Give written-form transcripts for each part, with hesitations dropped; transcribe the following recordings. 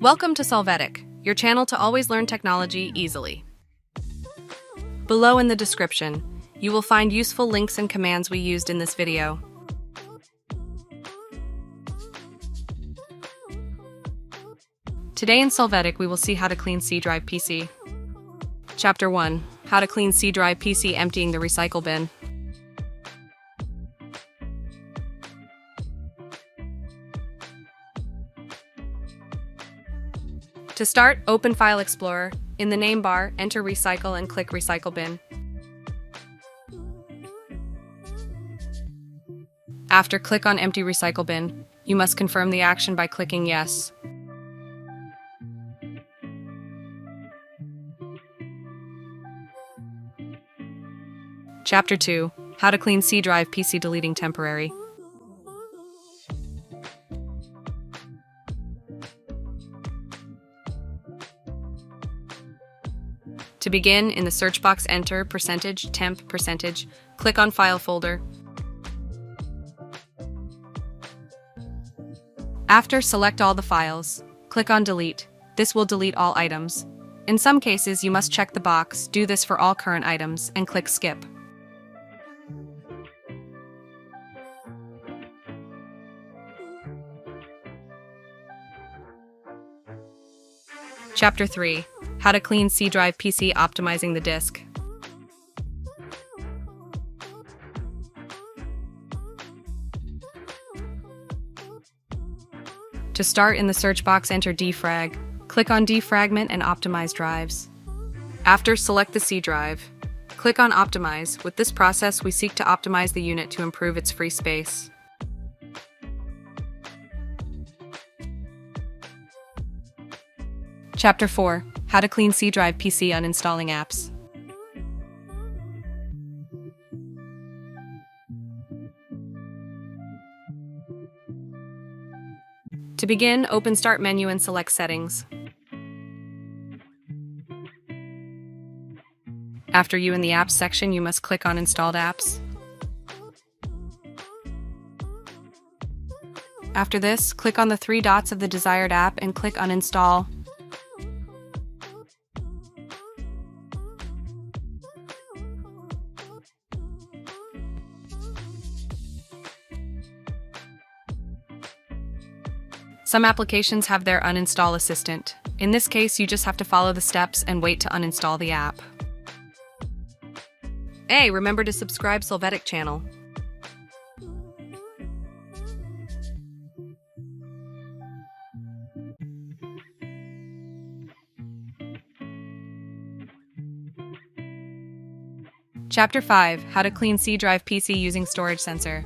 Welcome to Solvetic, your channel to always learn technology easily. Below in the description, you will find useful links and commands we used in this video. Today in Solvetic, we will see how to clean C drive PC. Chapter 1. How to clean C drive PC emptying the recycle bin. To start, open File Explorer. In the name bar, enter Recycle and click Recycle Bin. After, click on Empty Recycle Bin. You must confirm the action by clicking Yes. Chapter 2. How to clean C drive PC deleting temporary. To begin, in the search box enter %temp %, click on File folder. After, select all the files. Click on Delete. This will delete all items. In some cases, you must check the box, do this for all current items, and click Skip. Chapter 3. How to clean C drive PC optimizing the disk. To start, in the search box enter defrag. Click on Defragment and Optimize drives. After, select the C drive. Click on Optimize. With this process, we seek to optimize the unit to improve its free space. Chapter 4. How to clean C drive PC uninstalling apps. To begin, open Start menu and select Settings. After you in the Apps section, you must click on Installed Apps. After this, click on the 3 dots of the desired app and click Uninstall. Some applications have their uninstall assistant. In this case, you just have to follow the steps and wait to uninstall the app. Hey, remember to subscribe Solvetic channel. Chapter 5. How to clean C drive PC using storage sensor.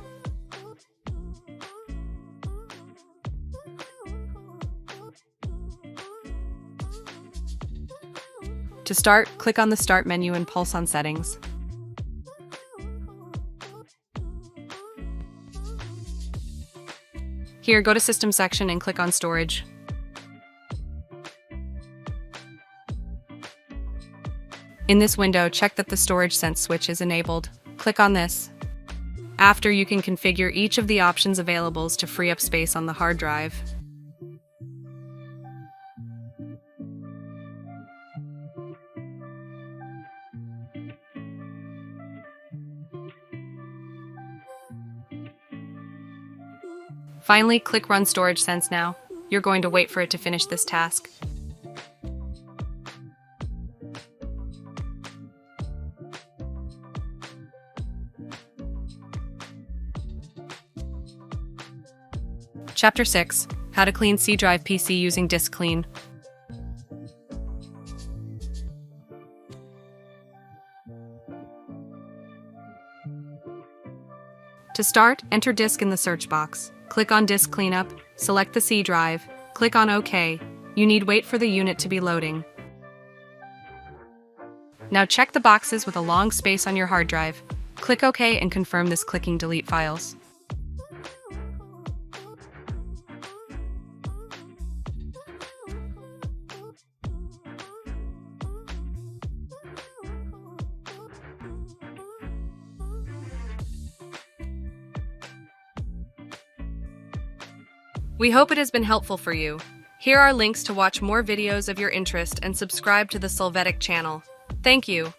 To start, click on the Start menu and pulse on Settings. Here, go to System section and click on Storage. In this window, check that the Storage Sense switch is enabled. Click on this. After, you can configure each of the options available to free up space on the hard drive. Finally, click Run Storage Sense now. You're going to wait for it to finish this task. Chapter 6. How to clean C drive PC using Disk Clean. To start, enter disk in the search box. Click on Disk Cleanup, select the C drive, click on OK. You need wait for the unit to be loading. Now check the boxes with a long space on your hard drive. Click OK and confirm this clicking delete files. We hope it has been helpful for you. Here are links to watch more videos of your interest and subscribe to the Solvetic channel. Thank you.